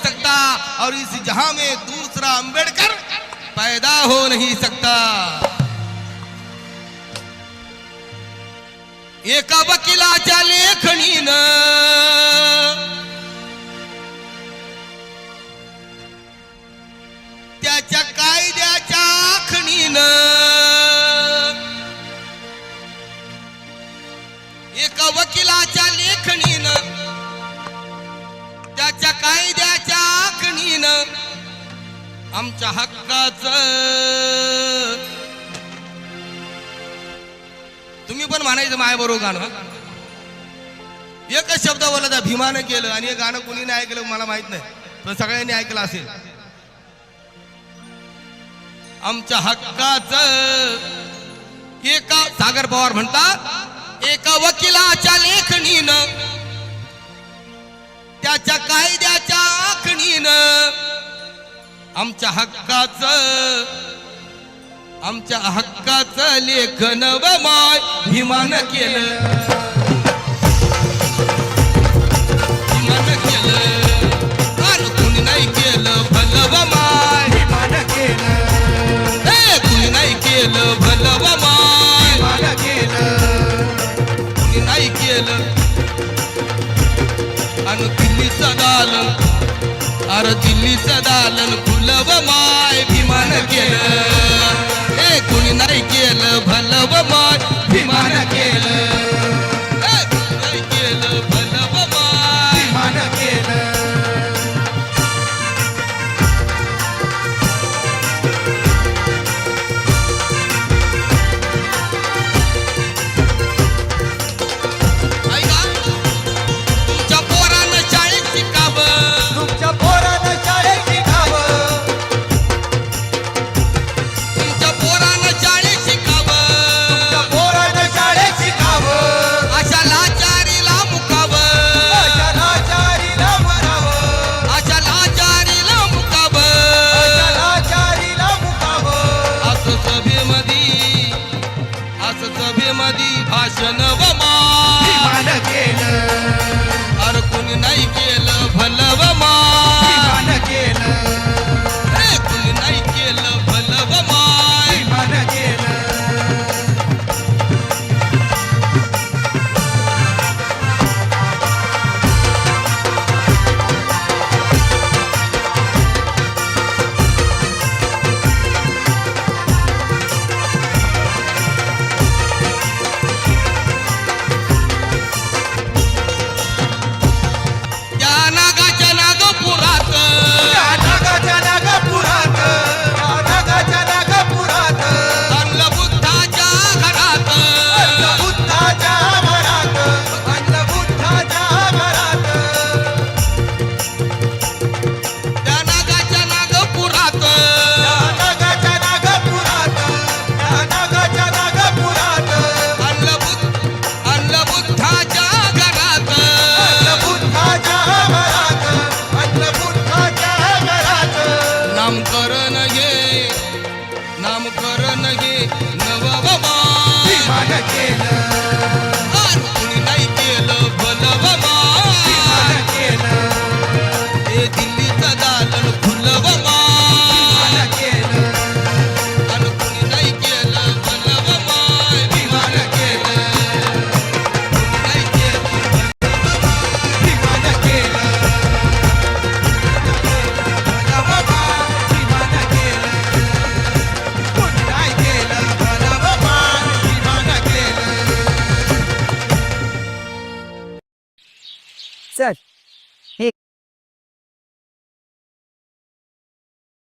सकता और इस जहां में दूसरा अंबेडकर पैदा हो नहीं सकता। एका वकिलाच्या लेखणीनं त्याच्या कायद्याच्या आखणीनं एका वकिलाच्या लेखणीनं त्याच्या कायद्याच्या आखणीनं आमच्या हक्काचं तुम्ही पण म्हणायचं माय बरोबर गाणं एकच शब्द बोलला भीमानं केलं आणि हे गाणं कोणी नाही ऐकलं मला माहित नाही पण सगळ्यांनी ऐकलं असेल। आमच्या हक्काचं एका सागर पवार म्हणतात एका वकिलाच्या लेखणीनं त्याच्या कायद्याच्या आखणीनं आमच्या हक्काचं लेखन व माय भीमानं केलं आणि कुणी नाही केलं भलं व माय भीमानं केलं, कुणी नाही केलं भलं व माय भीमानं केलं, कुणी नाही केलं आणि दिल्लीचं दालन अरे दिल्लीचं दालन फुलं व माय भीमानं केलं कुणी नाही केलं भलं व माय भीमानं केलं कुणी नाही केलं भलं व माय भीमानं केलं। ऐका तुमच्या पोरानं शाळेत शिकावं तुमच्या पोरानं शाळेत शिकावं, तुमच्या पोरानं शाळेत शिकावं पोरानं शाळेत शिकावं, अशा लाचारीला मुकावं अशा लाचारीला मरावं, अशा लाचारीला मुकावं अशा लाचारीला मुकावं। असं सभेमध्ये भाषण व माय भीमानं केलं, अरे कुणी नाही केलं भलं व माय भीमानं केलं, कुणी नाही केलं भलं व माय भीमानं केलं। त्या नागाच्या नागपुरात या नागाच्या नागपुरात, या नागाच्या नागपुरात, आणलं बुद्धाच्या घरात अन्न बुद्धाच्या घरात, अन्न बुद्धाच्या घरात, त्या नागाच्या नागपुरात या नागाच्या नागपुरात, या नागाच्या नागपुरात, आणलं बुद्धाच्या घरात अन्न बुद्धाच्या घरात, अन्न बुद्धाच्या घरात। नामकरण घे नव व माय भीमानं केलं, कुणी नाही केलं भलं व माय भीमानं केलं, हे दिल्लीचं दालन फुलं व माय भीमानं केलं, आणि कुणी नाही केलं भलं व माय भीमानं केलं, कुणी नाही केलं भीमानं केलं, भलं बाबा, भीमानं केलं, कुणी नाही केलं भलं बाबा, भीमानं केलं। सर